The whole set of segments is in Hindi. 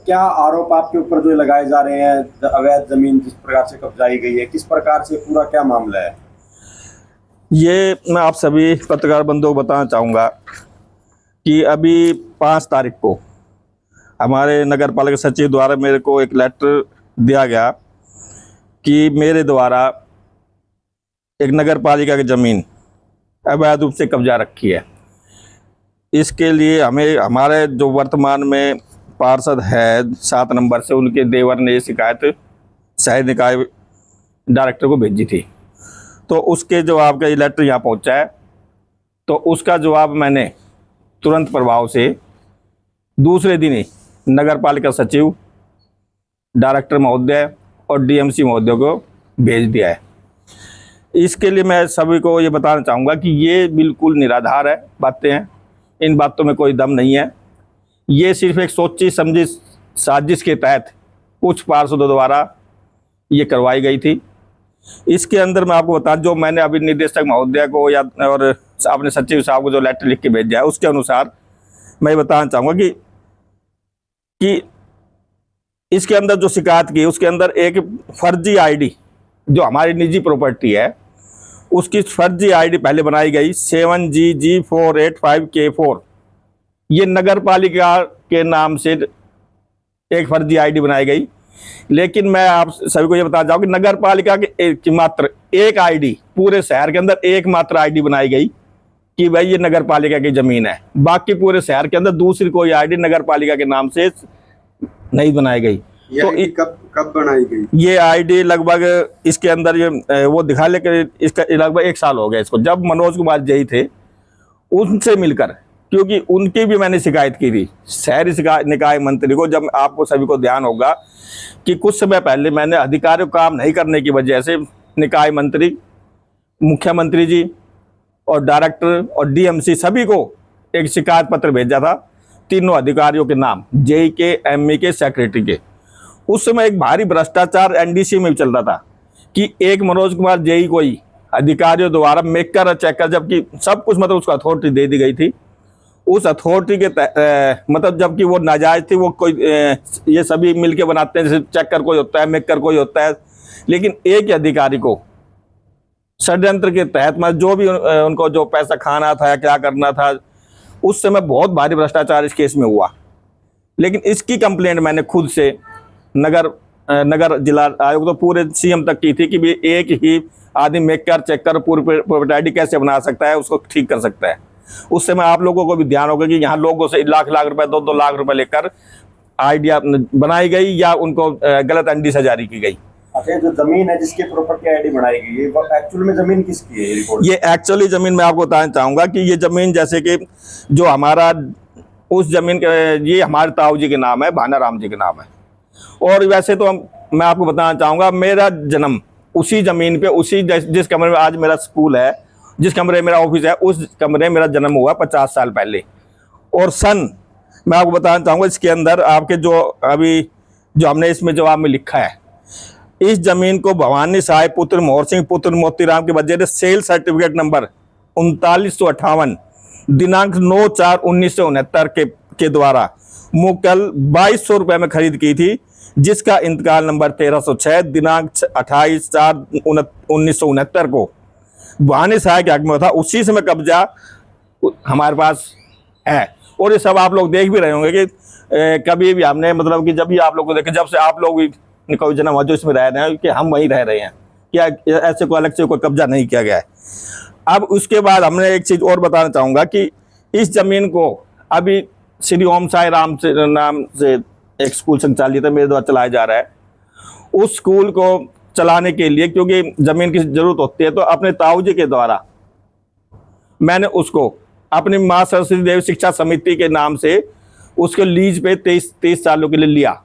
क्या आरोप आपके ऊपर जो लगाए जा रहे हैं, अवैध जमीन जिस प्रकार से कब्जाई गई है, किस प्रकार से पूरा क्या मामला है? ये मैं आप सभी पत्रकार बंधुओं को बताना चाहूँगा कि अभी 5 तारीख को हमारे नगर पालिका सचिव द्वारा मेरे को एक लेटर दिया गया कि मेरे द्वारा एक नगर पालिका की ज़मीन अवैध रूप से कब्जा रखी है। इसके लिए हमें हमारे जो वर्तमान में पार्षद है 7 नंबर से, उनके देवर ने ये शिकायत शहरी निकाय डायरेक्टर को भेजी थी। तो उसके जवाब का ये लेटर यहाँ पहुँचा है। तो उसका जवाब मैंने तुरंत प्रभाव से दूसरे दिन ही नगर पालिका सचिव, डायरेक्टर महोदय और डीएमसी महोदय को भेज दिया है। इसके लिए मैं सभी को ये बताना चाहूँगा कि ये बिल्कुल निराधार है बातें हैं, इन बातों में कोई दम नहीं है। ये सिर्फ एक सोची समझी साजिश के तहत कुछ पार्षदों द्वारा ये करवाई गई थी। इसके अंदर मैं आपको बता, जो मैंने अभी निदेशक महोदय को या और अपने सचिव साहब को जो लेटर लिख के भेजा है, उसके अनुसार मैं बताना चाहूँगा कि इसके अंदर जो शिकायत की, उसके अंदर एक फर्जी आईडी, जो हमारी निजी प्रॉपर्टी है, उसकी फर्जी आईडी पहले बनाई गई 7GG485K4। ये नगर पालिका के नाम से एक फर्जी आईडी बनाई गई। लेकिन मैं आप सभी को ये बताना चाहूँगा कि नगर पालिका के मात्र एक आईडी, पूरे शहर के अंदर एकमात्र आईडी बनाई गई कि भाई ये नगर पालिका की ज़मीन है। बाकी पूरे शहर के अंदर दूसरी कोई आईडी नगर पालिका के नाम से नहीं बनाई गई। तो कब बनाई गई ये आईडी? लगभग इसके अंदर ये वो दिखा ले कि इसका लगभग 1 साल हो गया इसको, जब मनोज कुमार जई थे उनसे मिलकर, क्योंकि उनकी भी मैंने शिकायत की थी शहरी निकाय मंत्री को। जब आपको सभी को ध्यान होगा कि कुछ समय पहले मैंने अधिकारियों को काम नहीं करने की वजह से निकाय मंत्री, मुख्यमंत्री जी और डायरेक्टर और डीएमसी सभी को एक शिकायत पत्र भेजा था, तीनों अधिकारियों के नाम, जेई के, एमई के, सेक्रेटरी के। उस समय एक भारी भ्रष्टाचार एनडीसी में भी चल रहा था कि एक मनोज कुमार जेई को ही अधिकारियों द्वारा मेकर और चेकर, जबकि सब कुछ मतलब उसको अथॉरिटी दे दी गई थी। उस अथॉरिटी के मतलब जबकि वो नाजायज थी, वो कोई ये सभी मिलके बनाते हैं, जैसे चेकर कोई होता है, मेकर कोई होता है, लेकिन एक ही अधिकारी को षड्यंत्र के तहत मतलब जो भी उनको जो पैसा खाना था या क्या करना था, उस समय बहुत भारी भ्रष्टाचार इस केस में हुआ। लेकिन इसकी कंप्लेंट मैंने खुद से नगर जिला आयोग तो पूरे सीएम तक की थी कि भी एक ही आदमी मेकर चेकर पूरी प्रॉपर्टी आईडी कैसे बना सकता है, उसको ठीक कर सकता है। उस समय आप लोगों को भी ध्यान होगा कि यहाँ लोगों से लाख रुपए 2-2 लाख रुपए लेकर आईडिया बनाई गई या उनको गलत एनडी से जारी की गई। अच्छा, जो जमीन है जिसकी प्रॉपर्टी आईडी बनाई गई है, वो एक्चुअल में जमीन किसकी है? ये एक्चुअली जमीन मैं आपको बताना चाहूंगा कि ये जमीन जैसे कि जो हमारा उस जमीन के, ये हमारे ताऊ जी के नाम है, भानाराम जी के नाम है। और वैसे तो मैं आपको बताना चाहूँगा, मेरा जन्म उसी ज़मीन पे, उसी जिस कमरे में आज मेरा स्कूल है, जिस कमरे में मेरा ऑफिस है, उस कमरे में मेरा जन्म हुआ 50 साल पहले। और सन मैं आपको बताना चाहूँगा, इसके अंदर आपके जो अभी जो हमने इसमें जवाब में लिखा है, इस ज़मीन को भवानी साय पुत्र मोहर सिंह पुत्र मोतीराम के वजह से सेल सर्टिफिकेट नंबर 3958 दिनांक 9/4/1969 के द्वारा मुकल 2200 रुपये में खरीद की थी, जिसका इंतकाल नंबर 1306 दिनांक 28/4/1969 को भवानी साय के हक में था। उसी से में कब्जा हमारे पास है। और ये सब आप लोग देख भी रहे होंगे कि कभी भी हमने मतलब कि जब भी आप लोग को देखे, जब से आप लोग भी कोई जन्म हुआ जो इसमें रह रहे हैं, कि हम वहीं रह रहे हैं, क्या ऐसे कोई अलग से कोई कब्जा नहीं किया गया है। अब उसके बाद हमने एक चीज़ और बताना चाहूँगा कि इस ज़मीन को अभी श्री ओम साई राम से नाम से एक स्कूल संचालित है, मेरे द्वारा चलाया जा रहा है। उस स्कूल को चलाने के लिए क्योंकि ज़मीन की ज़रूरत होती है, तो अपने ताऊ जी के द्वारा मैंने उसको अपनी माँ सरस्वती देवी शिक्षा समिति के नाम से उसके लीज पे 30 सालों के लिए लिया।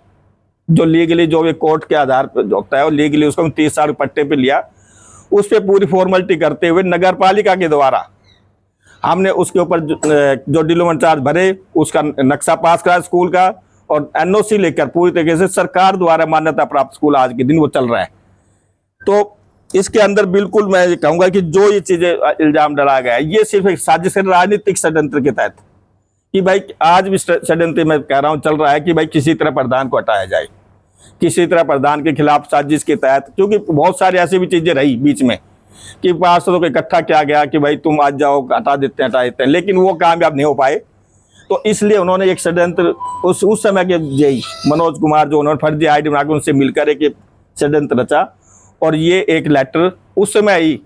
जो लीगली जो भी कोर्ट के आधार पर होता है, वो लीगली उसको 30 साल पट्टे पे लिया। उस पर पूरी फॉर्मेलिटी करते हुए नगर पालिका के द्वारा हमने उसके ऊपर जो डिवेलपमेंट चार्ज भरे, उसका नक्शा पास करा स्कूल का, और एनओसी लेकर पूरी तरीके से सरकार द्वारा मान्यता प्राप्त स्कूल आज के दिन वो चल रहा है। तो इसके अंदर बिल्कुल मैं ये कहूँगा कि जो ये चीज़ें इल्जाम डला गया है, ये सिर्फ एक साजिश है राजनीतिक षड्यंत्र के तहत, कि भाई आज भी षड्यंत्र मैं कह रहा हूँ चल रहा है कि भाई किसी तरह प्रधान को हटाया जाए, किसी तरह प्रधान के खिलाफ साजिश के तहत, क्योंकि बहुत सारी ऐसी भी चीजें रही बीच में कि पार्षदों को इकट्ठा किया गया कि भाई तुम आज जाओ, हटा देते हैं, लेकिन वो कामयाब नहीं हो पाए। तो इसलिए उन्होंने एक षड्यंत्र उस समय के जेई मनोज कुमार जो उन्होंने फर्जी आईडी बनाकर उनसे मिलकर एक षड्यंत्र रचा, और ये एक लेटर उस समय ही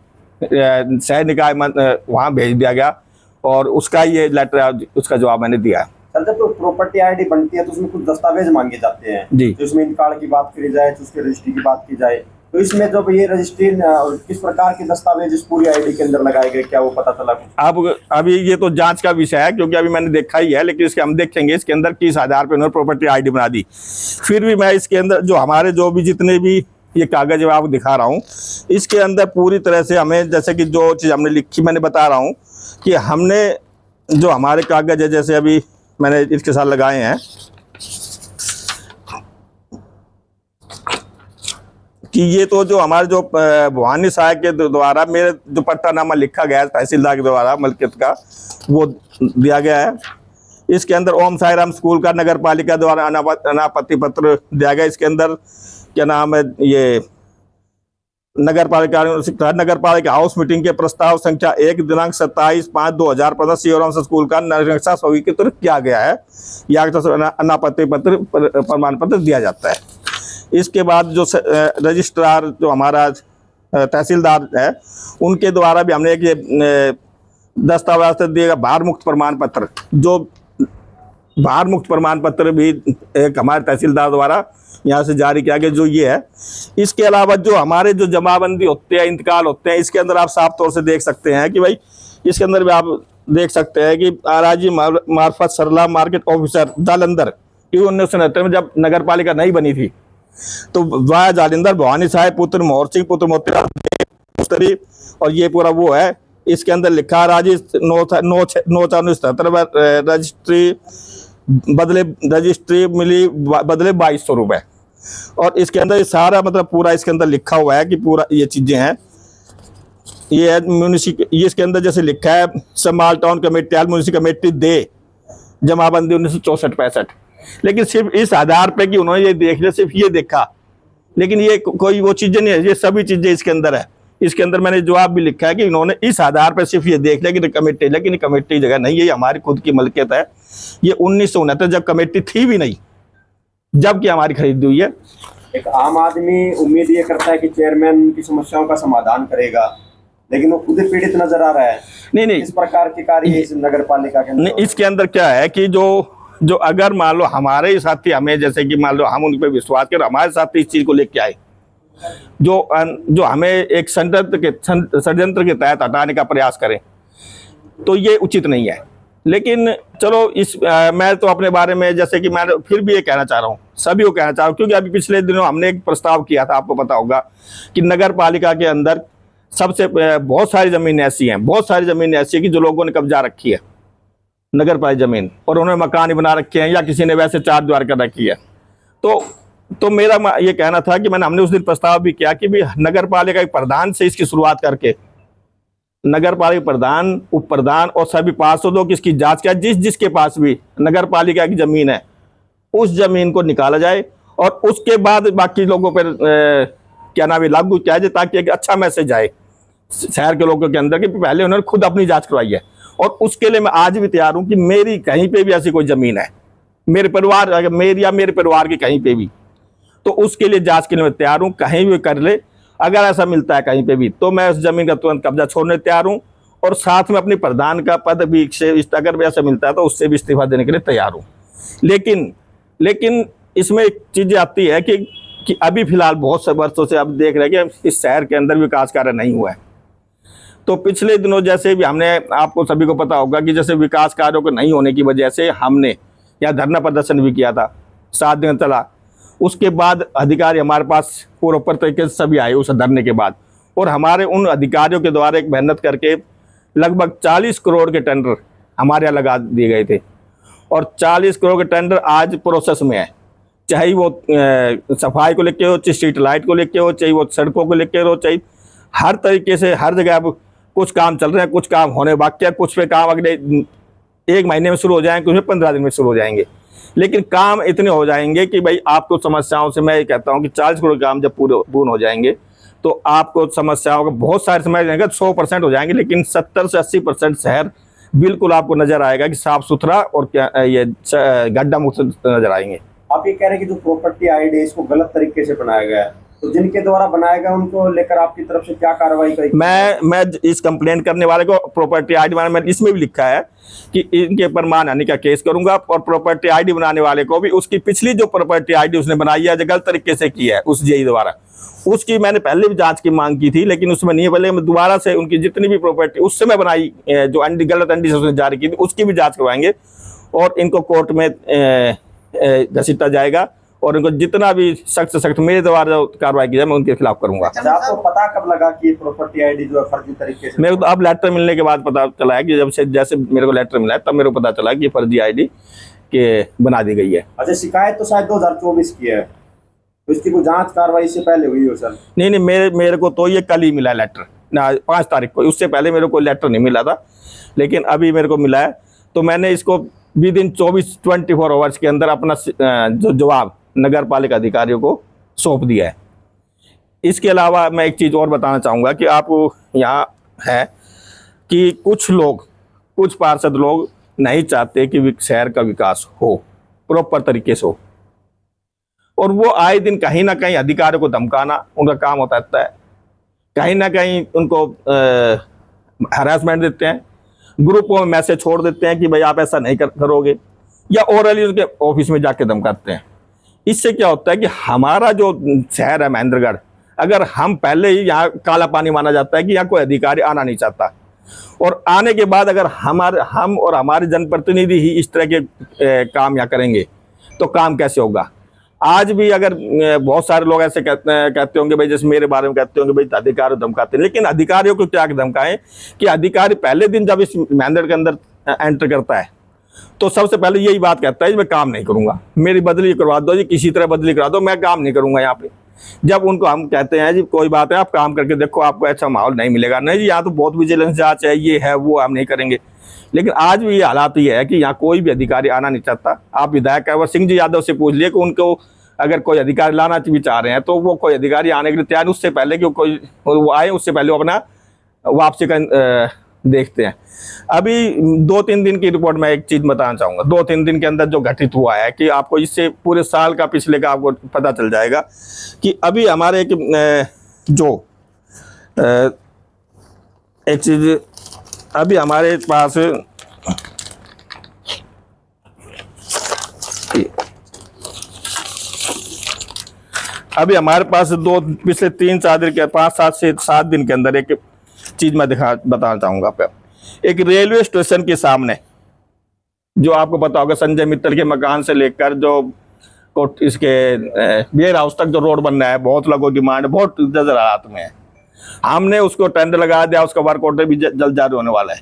शहर निकाय वहाँ भेज दिया गया, और उसका ये लेटर उसका जवाब मैंने दिया। सर, जब प्रॉपर्टी आईडी बनती है तो उसमें कुछ दस्तावेज मांगे जाते हैं जी। तो उसमें इन कार्ड की बात करी जाए, तो उसके रजिस्ट्री की बात की जाए, तो इसमें जब ये रजिस्ट्री किस प्रकार के दस्तावेज इस पूरी आईडी के अंदर लगाए गए, क्या वो पता चला? अब अभी ये तो जांच का विषय है, क्योंकि अभी मैंने देखा ही है, लेकिन इसके हम देखेंगे इसके अंदर किस आधार पे उन्होंने प्रॉपर्टी आईडी बना दी। फिर भी मैं इसके अंदर जो हमारे जो भी जितने भी ये कागज मैं आपको दिखा रहा हूँ, इसके अंदर पूरी तरह से हमें जैसे कि जो चीज़ हमने लिखी, मैंने बता रहा हूँ कि हमने जो हमारे कागज है, जैसे अभी मैंने इसके साथ लगाए हैं कि ये तो जो हमारे जो भवानी साहब के द्वारा मेरे जो पट्टानामा लिखा गया है तहसीलदार के द्वारा मलकियत का, वो दिया गया है। इसके अंदर ओम साई राम स्कूल का नगर पालिका द्वारा अनापत्ति पत्र दिया गया। इसके अंदर क्या नाम है, ये नगर पालिका हाउस मीटिंग के प्रस्ताव संख्या 1 दिनांक 27/5/2015 सीओराम स्कूल का नक्शा स्वीकृत किया गया है, या अनापत्ति पत्र प्रमाण पत्र दिया जाता है। इसके बाद जो रजिस्ट्रार जो हमारा तहसीलदार है, उनके द्वारा भी हमने एक दस्तावेज दिएगा भार मुक्त प्रमाण पत्र, जो भार मुक्त प्रमाण पत्र भी एक हमारे तहसीलदार द्वारा यहाँ से जारी किया गया, जो ये है। इसके अलावा जो हमारे जो जमाबंदी होते हैं, इंतकाल होते हैं, इसके अंदर आप साफ तौर से देख सकते हैं कि भाई इसके अंदर भी आप देख सकते हैं कि आराजी मार्फत सरला मार्केट ऑफिसर जालंधर, क्योंकि 1969 में जब नगर पालिका नहीं बनी थी, तो वह जालंधर भवानी साहब पुत्र मोहर सिंह पुत्र मोती, और ये पूरा वो है। इसके अंदर लिखा राजी 9/4/1977 रजिस्ट्री मिली बदले 2200 रुपये, और इसके अंदर ये सारा मतलब पूरा इसके अंदर लिखा हुआ है कि पूरा ये चीज़ें हैं। ये है ये इसके अंदर जैसे लिखा है small town committee municipal committee दे जमाबंदी 1964-65, लेकिन सिर्फ इस आधार पे कि उन्होंने ये देख लिया, सिर्फ ये देखा, लेकिन ये कोई वो चीज़ें नहीं है, ये सभी चीज़ें इसके अंदर है। इसके अंदर मैंने जवाब भी लिखा है कि इन्होंने इस आधार पर सिर्फ ये देख लिया कि कमेटी, लेकिन कमेटी जगह नहीं है, ये हमारी खुद की मलकियत है। ये 1969 जब कमेटी थी भी नहीं, जबकि हमारी खरीदी हुई है। एक आम आदमी उम्मीद ये करता है कि चेयरमैन उनकी समस्याओं का समाधान करेगा, लेकिन वो खुद पीड़ित नजर आ रहा है। नहीं, इस प्रकार के कार्य इस नगर पालिका के अंदर इसके अंदर क्या है कि जो अगर मान लो हमारे ही साथी हमें, जैसे कि मान लो हम उन पर विश्वास करें, हमारे साथी इस चीज को लेके आए, जो हमें एक षड्यंत्र के तहत हटाने का प्रयास करें, तो ये उचित नहीं है। लेकिन चलो मैं तो अपने बारे में जैसे कि मैं फिर भी ये कहना चाह रहा हूँ, सभी को कहना चाह रहा हूँ, क्योंकि अभी पिछले दिनों हमने एक प्रस्ताव किया था, आपको पता होगा कि नगर पालिका के अंदर सबसे बहुत सारी जमीन ऐसी है कि जो लोगों ने कब्जा रखी है नगर पालिका जमीन, और उन्होंने मकान ही बना रखे हैं, या किसी ने वैसे चार द्वार कर रखी है। तो मेरा ये कहना था कि हमने उस दिन प्रस्ताव भी किया कि भी नगर पालिका के प्रधान से इसकी शुरुआत करके नगर पालिका प्रधान, उप प्रधान और सभी पार्षदों की इसकी जांच किया, जिसके पास भी नगर पालिका की जमीन है उस जमीन को निकाला जाए, और उसके बाद बाकी लोगों पर क्या नाम है लागू किया जाए, ताकि एक अच्छा मैसेज आए शहर के लोगों के अंदर कि पहले उन्होंने खुद अपनी जांच करवाई है। और उसके लिए मैं आज भी तैयार हूं कि मेरी कहीं पे भी ऐसी कोई जमीन है, मेरे परिवार, अगर मेरी या मेरे परिवार की कहीं पे भी, तो उसके लिए जांच के लिए मैं तैयार हूं, कहीं भी कर ले। अगर ऐसा मिलता है कहीं पे भी, तो मैं उस जमीन का तुरंत कब्जा छोड़ने तैयार हूं, और साथ में अपनी प्रधान का पद भी अगर भी ऐसा मिलता है तो उससे भी इस्तीफा देने के लिए तैयार हूं। लेकिन इसमें एक चीज़ आती है कि अभी फिलहाल बहुत से वर्षों से अब देख रहे हैं कि इस शहर के अंदर विकास कार्य नहीं हुआ है। तो पिछले दिनों जैसे भी हमने, आपको सभी को पता होगा कि जैसे विकास कार्यों को नहीं होने की वजह से हमने यहाँ धरना प्रदर्शन भी किया था, 7 दिन चला। उसके बाद अधिकारी हमारे पास पूरे तरीके से सभी आए उस धरने के बाद, और हमारे उन अधिकारियों के द्वारा एक मेहनत करके लगभग 40 करोड़ के टेंडर हमारे यहाँ लगा दिए गए थे, और 40 करोड़ के टेंडर आज प्रोसेस में है, चाहे वो सफाई को लेके हो, चाहे स्ट्रीट लाइट को लेके हो, चाहे वो सड़कों को लेके हो, चाहे हर तरीके से हर जगह अब कुछ काम चल रहे हैं, कुछ काम होने बाकी है, कुछ पे काम अगले 1 महीने में शुरू हो जाएंगे, कुछ 15 दिन में शुरू हो जाएंगे, लेकिन काम इतने हो जाएंगे कि भाई आपको समस्याओं से, मैं ये कहता हूँ कि 40 करोड़ काम जब पूर्ण हो जाएंगे तो आपको समस्याओं का बहुत सारे समय जाएंगे, 100% हो जाएंगे, लेकिन 70 से 80% शहर बिल्कुल आपको नजर आएगा कि साफ सुथरा और क्या ये गड्ढा मुक्त नजर आएंगे। आप ये कह रहे हैं कि जो प्रॉपर्टी आईडी है इसको गलत तरीके से बनाया गया है, तो जिनके द्वारा बनाया गया उनको लेकर आपकी तरफ से क्या कार्रवाई करेगी? मैं इस कंप्लेंट करने वाले को प्रॉपर्टी आईडी बनाने में इसमें भी लिखा है कि इनके ऊपर मानहानि का केस करूंगा, और प्रॉपर्टी आईडी बनाने वाले को भी उसकी पिछली जो प्रॉपर्टी आईडी उसने बनाई है, जो गलत तरीके से की है उस जेई द्वारा, उसकी मैंने पहले भी जांच की मांग की थी, लेकिन उसमें नहीं है। पहले मैं दोबारा से उनकी जितनी भी प्रॉपर्टी उस समय बनाई जो गलत एनडी से उसने जारी की थी, उसकी भी जांच करवाएंगे और इनको कोर्ट में घसीटा जाएगा, और इनको जितना भी सख्त से सख्त मेरे द्वारा कार्रवाई की जाए मैं उनके खिलाफ करूंगा। अच्छा, आपको पता कब लगा कि प्रॉपर्टी आईडी जो है फर्जी तरीके से? मेरे को तो अब लेटर मिलने के बाद पता चला है कि जब से जैसे मेरे को लेटर मिला है तब मेरे को पता चला कि फर्जी आईडी के बना दी गई है। अच्छा, शिकायत तो शायद 2024 की है, तो इसकी कोई जांच कार्रवाई से पहले हुई हो सर? नहीं, मेरे को तो ये कल ही मिला लेटर ना, 5 तारीख को, उससे पहले मेरे को लेटर नहीं मिला था, लेकिन अभी मेरे को मिला है। तो मैंने इसको विद इन 24 आवर्स के अंदर अपना जो जवाब नगर पालिका अधिकारियों को सौंप दिया है। इसके अलावा मैं एक चीज़ और बताना चाहूँगा कि आप यहाँ है कि कुछ पार्षद लोग नहीं चाहते कि शहर का विकास हो प्रॉपर तरीके से हो, और वो आए दिन कहीं ना कहीं अधिकारियों को धमकाना उनका काम होता रहता है, कहीं ना कहीं उनको हरासमेंट देते हैं, ग्रुपों में मैसेज छोड़ देते हैं कि भाई आप ऐसा नहीं करोगे, या ओरली उनके ऑफिस में जाके धमकाते हैं। इससे क्या होता है कि हमारा जो शहर है महेंद्रगढ़, अगर हम पहले ही यहाँ काला पानी माना जाता है कि यहाँ कोई अधिकारी आना नहीं चाहता, और आने के बाद अगर हम और हमारे जनप्रतिनिधि ही इस तरह के काम यहाँ करेंगे तो काम कैसे होगा? आज भी अगर बहुत सारे लोग ऐसे कहते होंगे भाई, जैसे मेरे बारे में कहते होंगे भाई अधिकारी धमकाते हैं, लेकिन अधिकारियों को क्या धमकाएं कि अधिकारी पहले दिन जब इस महेंद्रगढ़ के अंदर एंटर करता है तो सबसे पहले यही बात कहता है मैं काम नहीं करूंगा, मेरी बदली करवा दो जी, किसी तरह बदली करा दो, मैं काम नहीं करूंगा यहाँ पे। जब उनको हम कहते हैं जी कोई बात है आप काम करके देखो, आपको अच्छा माहौल नहीं मिलेगा, नहीं जी यहाँ तो बहुत विजिलेंस जांच है, ये है वो, हम नहीं करेंगे। लेकिन आज भी ये हालात ये है कि यहाँ कोई भी अधिकारी आना नहीं चाहता। आप विधायक कंवर सिंह जी यादव से पूछ लिए कि उनको अगर कोई अधिकारी लाना भी चाह रहे हैं तो वो कोई अधिकारी आने के लिए तैयार, उससे पहले कि कोई वो आए उससे पहले वो अपना वापसी का देखते हैं। अभी 2-3 दिन की रिपोर्ट में एक चीज बताना चाहूंगा, 2-3 दिन के अंदर जो घटित हुआ है कि आपको इससे पूरे साल का पिछले का आपको पता चल जाएगा कि अभी हमारे एक चीज अभी हमारे पास पिछले 3-4 दिन के 5-7 से 7 दिन के अंदर एक चीज मैं बताना चाहूंगा आपको। एक रेलवे स्टेशन के सामने जो आपको पता होगा संजय मित्तल के मकान से लेकर जो इसके वेयर हाउस तक जो रोड बन रहा है, बहुत लोगों की डिमांड, बहुत जल्द हालात में है। हमने उसको टेंडर लगा दिया, उसका वर्क ऑर्डर भी जल्द जारी होने वाला है,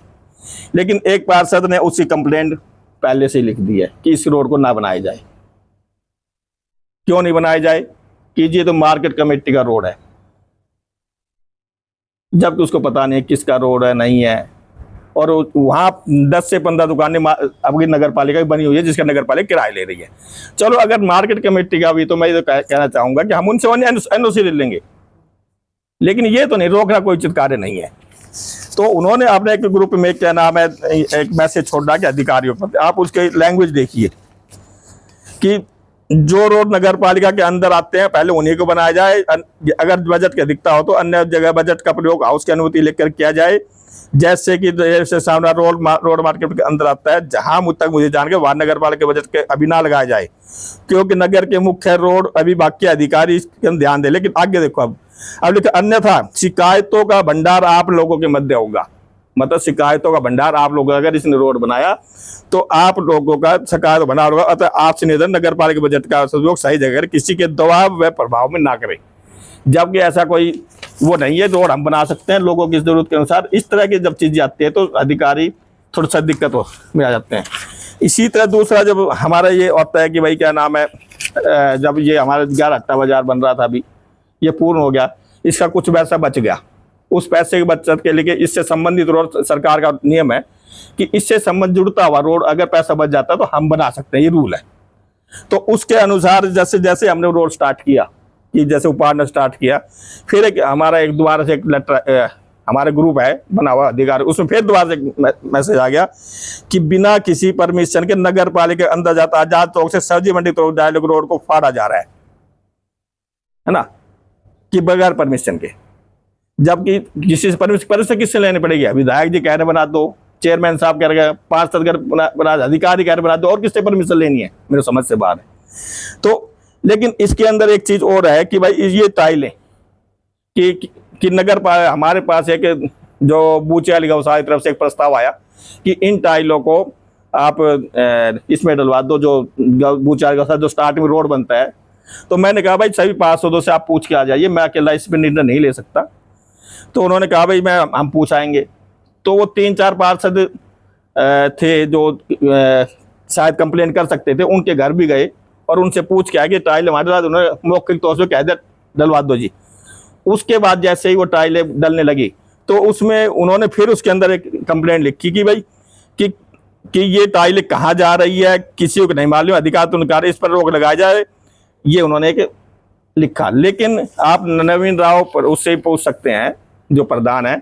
लेकिन एक पार्षद ने उसकी कंप्लेंट पहले से ही लिख दी है कि इस रोड को ना बनाया जाए। क्यों नहीं बनाया जाए? कीजिए तो मार्केट कमेटी का रोड है, जबकि उसको पता नहीं किसका रोड है नहीं है, और वहाँ 10 से 15 दुकानें अबकी नगर पालिका की बनी हुई है जिसका नगर पालिका किराया ले रही है। चलो अगर मार्केट कमेटी का भी, तो मैं ये कहना चाहूंगा कि हम उनसे एनओसी ले लेंगे, लेकिन ये तो नहीं रोकना कोई उचित कार्य नहीं है। तो उन्होंने अपने एक ग्रुप में क्या नाम है एक मैसेज छोड़ा कि अधिकारियों पर, आप उसके लैंग्वेज देखिए कि जो रोड नगर पालिका के अंदर आते हैं पहले उन्हीं को बनाया जाए, अगर बजट की अधिकता हो तो अन्य जगह बजट का प्रयोग हाउस की अनुमति लेकर किया जाए। जैसे कि सामने रोड मार्केट के अंदर आता है, जहां तक मुझे जान के वहां नगर पालिका के बजट के अभी ना लगाया जाए, क्योंकि नगर के मुख्य रोड अभी बाकी अधिकारी इसके ध्यान दे। लेकिन आगे देखो अब लिखा अन्यथा शिकायतों का भंडार आप लोगों के मध्य होगा, मतलब शिकायतों का भंडार आप लोगों, अगर इसने रोड बनाया तो आप लोगों का शिकायत भंडार होगा। अतः आपसे निवेदन नगर पालिका बजट का सदुपयोग सही जगह किसी के दबाव व प्रभाव में ना करें, जबकि ऐसा कोई वो नहीं है, रोड हम बना सकते हैं लोगों की जरूरत के अनुसार। इस तरह की जब चीजें आती है तो अधिकारी थोड़ा सा दिक्कत में आ जाते हैं। इसी तरह दूसरा जब हमारा ये होता है कि भाई क्या नाम है, जब ये हमारा 11 हट्टा बाजार बन रहा था, अभी ये पूर्ण हो गया, इसका कुछ पैसा बच गया, उस पैसे की बचत के लिए इससे संबंधित रोड सरकार का नियम है कि इससे संबंध जुड़ता हुआ रोड अगर पैसा बच जाता है तो हम बना सकते हैं, ये रूल है। तो उसके अनुसार जैसे जैसे हमने रोड स्टार्ट किया, कि जैसे उपहार ने स्टार्ट किया, फिर एक हमारा एक दोबारा से एक लेटर, हमारे ग्रुप है बना हुआ अधिकारी, उसमें फिर दोबारा से मैसेज आ गया कि बिना किसी परमिशन के नगर पालिका के अंदर जाता आजाद चौक से सब्जी मंडी तो डायलॉग रोड को फाड़ा जा रहा है ना, कि बगैर परमिशन के। जबकि किसी से परमिशन किससे लेनी पड़ेगी? विधायक जी कह रहे बना दो, चेयरमैन साहब कह रहे, पार्षद बना, अधिकारी कह रहे बना दो, और किससे परमिशन लेनी है? मेरे समझ से बाहर है। तो लेकिन इसके अंदर एक चीज और है कि भाई ये टाइलें कि नगर हमारे पास एक जो बूचे वाली गौशाला की तरफ से एक प्रस्ताव आया कि इन टाइलों को आप इसमें डलवा दो, जो बूचे वाली गौशाला जो स्टार्टिंग में रोड बनता है। तो मैंने कहा भाई सभी पार्षदों से आप पूछ के आ जाइए, मैं अकेला इस पर निर्णय नहीं ले सकता। तो उन्होंने कहा भाई हम पूछ आएंगे। तो वो 3-4 पार्षद थे जो शायद कंप्लेन कर सकते थे, उनके घर भी गए और उनसे पूछ के आए कि टाइल हमारे साथ, उन्होंने मौखिक तौर से कह दिया डलवा दो जी। उसके बाद जैसे ही वो टाइलें डलने लगी तो उसमें उन्होंने फिर उसके अंदर एक कंप्लेंट लिखी कि भाई कि ये टाइलें कहाँ जा रही है किसी को नहीं मालूम, अधिकार तो उनका, इस पर रोक लगाई जाए, ये उन्होंने एक लिखा। लेकिन आप नवीन राव पर उससे ही पूछ सकते हैं जो प्रधान है,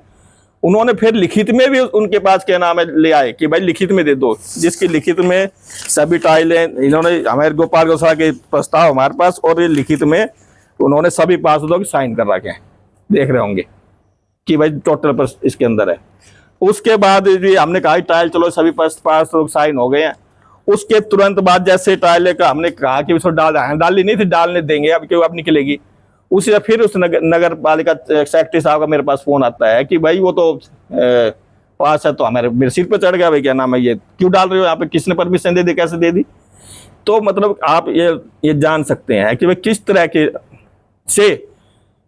उन्होंने फिर लिखित में भी उनके पास क्या नाम है ले आए कि भाई लिखित में दे दो, जिसकी लिखित में सभी टाइलें इन्होंने हमारे गोपाल गौशाला के प्रस्ताव हमारे पास, और ये लिखित में उन्होंने सभी पार्षदों की साइन कर रखे हैं, देख रहे होंगे कि भाई टोटल पर इसके अंदर है। उसके बाद भी हमने कहा टाइल चलो सभी पार्षदों साइन हो गए हैं। उसके तुरंत बाद जैसे टाइल का हमने कहा कि उसको डाली नहीं थी, डालने देंगे अब क्यों, अब निकलेगी। उसी फिर उस नगर पालिका सेक्रेटरी साहब का मेरे पास फोन आता है कि भाई वो तो पास है, तो हमारे मेरे सिर पर चढ़ गया, भाई क्या नाम है ये क्यों डाल रहे हो यहाँ पे, किसने परमिशन दे दी, कैसे दे दी। तो मतलब आप ये जान सकते हैं कि भाई किस तरह के से,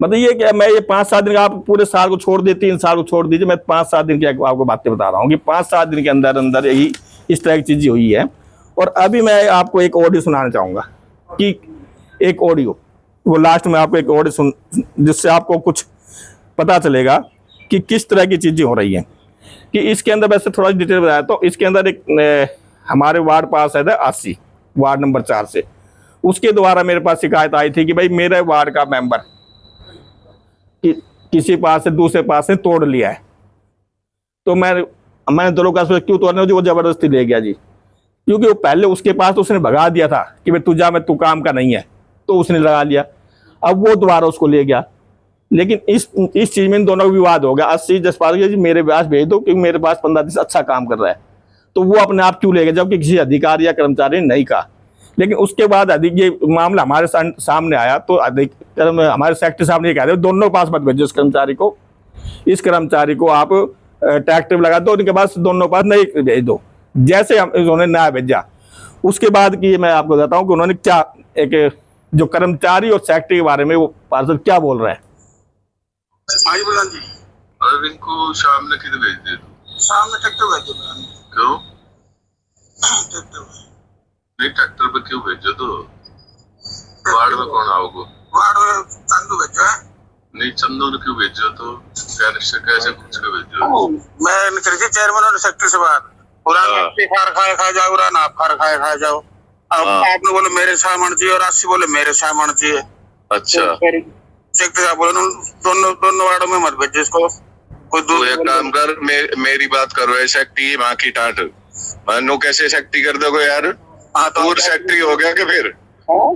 मतलब ये क्या, मैं ये 5-7 दिन का, आप पूरे साल को छोड़ दीजिए, 3 साल को छोड़ दीजिए, मैं 5-7 दिन की आपको बातें बता रहा हूँ कि 5-7 दिन के अंदर अंदर यही इस तरह की चीज़ें हुई है। और अभी मैं आपको एक ऑडियो सुनाना चाहूँगा कि एक ऑडियो, वो लास्ट में आपको एक ऑडियो सुन, जिससे आपको कुछ पता चलेगा कि किस तरह की चीज़ें हो रही हैं। कि इसके अंदर वैसे थोड़ा डिटेल बताया तो इसके अंदर एक हमारे वार्ड पास है 80 वार्ड नंबर 4 से, उसके द्वारा मेरे पास शिकायत आई थी कि भाई मेरे वार्ड का मेंबर किसी पास से दूसरे पास से तोड़ लिया है। तो मैंने दोनों का क्यों तोड़ने, वो जबरदस्ती ले गया जी, क्योंकि वो पहले उसके पास तो उसने भगा दिया था कि भाई तू जा, मैं तू काम का नहीं है, तो उसने लगा लिया। अब वो दोबारा उसको ले गया। लेकिन इस चीज में इन दोनों का विवाद हो गया। 80 जसपाल जी मेरे पास भेज दो क्योंकि मेरे पास 15 दिन से अच्छा काम कर रहा है। तो वो अपने आप क्यों ले गया, जबकि किसी अधिकारी या कर्मचारी ने नहीं कहा। लेकिन उसके बाद ये मामला हमारे सामने आया तो हमारे सेक्रेटरी साहब ने कह दिया दोनों पास मत भेजो इस कर्मचारी को आप ट्रैक्टर लगा दो, उनके पास दोनों पास नहीं भेज दो। जैसे उन्होंने नया भेजा, उसके बाद की मैं आपको बताता हूँ कि उन्होंने क्या, एक जो कर्मचारी और सेक्रेटरी के बारे में वो पार्षद क्या बोल रहे हैं। अरे इनको शाम में किधर भेज दे, शाम में ट्रैक्टर भेज दो। क्यों ट्रैक्टर नहीं, ट्रैक्टर पे क्यों भेजो? तो वार्ड में कौन आओगे? वार्ड में चंदू भेजो है। नहीं, चंदू ने क्यों भेजो? तो कैसे पूछ के भेजो? मैं निकली थी चेयरमैन और सेक्रेटरी से बाहर, खा जाओ, ना खा जाओ। अब आपने बोले मेरे सामान चाहिए और 80 बोले मेरे सामान चाहिए। अच्छा, सेक्रेटरी साहब बोले दोनों वार्डों में मत भेजो इसको। कोई तो एक काम कर, मेरी बात करो, सेक्रेटरी वहाँ की टाट नो कैसे सेक्रेटरी कर दोगे यार? हाँ तो सेक्रेटरी हो गया कि फिर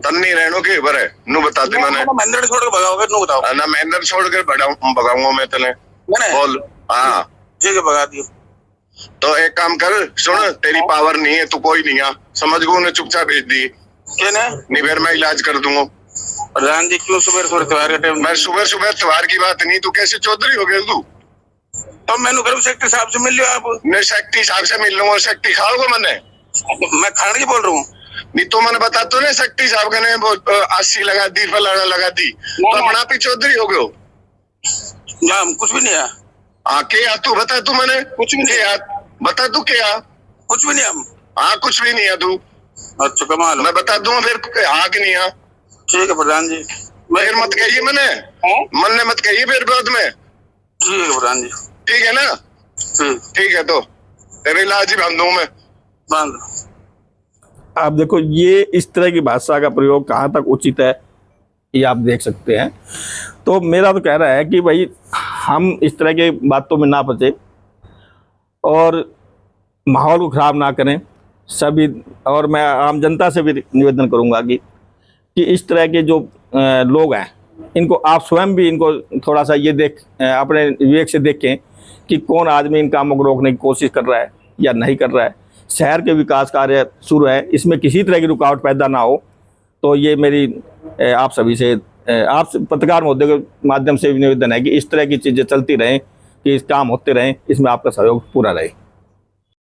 तन्नी रहनो के बरे नु बताते मैंने महेंद्र छोड़ के भगाओगे? नु बताओ ना, महेंद्र छोड़ के भगाऊंगा मैं तले बोल। हाँ ठीक है, भगा दियो। तो एक काम कर, सुन, तेरी पावर नहीं है, तू कोई नहीं है, समझ गो, उन्हें चुपचाप भेज दी। नहीं फिर मैं इलाज कर दूंगा। प्रधान जी क्यों सुबह त्योहार के टाइम? मैं सुबह त्योहार की बात नहीं, तू कैसे चौधरी हो गया तू? तो मैंने करूँ सेक्रेटरी साहब से मिल लियो आप। मैं सेक्रेटरी साहब से मिल लूंगा, सेक्रेटरी खाओगे मैंने? मैं खाने की बोल रहा हूँ। नहीं तो मैंने बता तो नहीं, सेक्रेटरी साहब ने 80 लगा दी, फलाना लगा दी, तो अपना भी चौधरी हो गए। कुछ भी नहीं है। क्या तू बता, तू मैंने कुछ भी नहीं, बता तू क्या? कुछ भी नहीं हम। हाँ कुछ भी नहीं है तू। अच्छा कमाल, मैं बता दूंगा फिर हाँ कि नहीं? हाँ ठीक है प्रधान जी। फिर मत कहिए मन ने मत कहिए फिर बाद में। ठीक है प्रधान जी। ठीक है ना? ठीक है। तो तेरे इलाज ही बंद हूँ मैं। बंद। आप देखो ये इस तरह की भाषा का प्रयोग कहाँ तक उचित है ये आप देख सकते हैं। तो मेरा तो कह रहा है कि भाई हम इस तरह के बातों में ना फंसे और माहौल को ख़राब ना करें सभी। और मैं आम जनता से भी निवेदन करूंगा कि इस तरह के जो लोग हैं इनको आप स्वयं भी इनको थोड़ा सा ये अपने विवेक से देखें कि कौन आदमी इन कामों को रोकने की कोशिश कर रहा है या नहीं कर रहा है। शहर के विकास कार्य शुरू है, इसमें किसी तरह की रुकावट पैदा ना हो। तो ये मेरी आप सभी से आप पत्रकार महोदय के माध्यम से भी निवेदन है कि इस तरह की चीज़ें चलती रहें, कि इस काम होते रहें, इसमें आपका सहयोग पूरा रहे।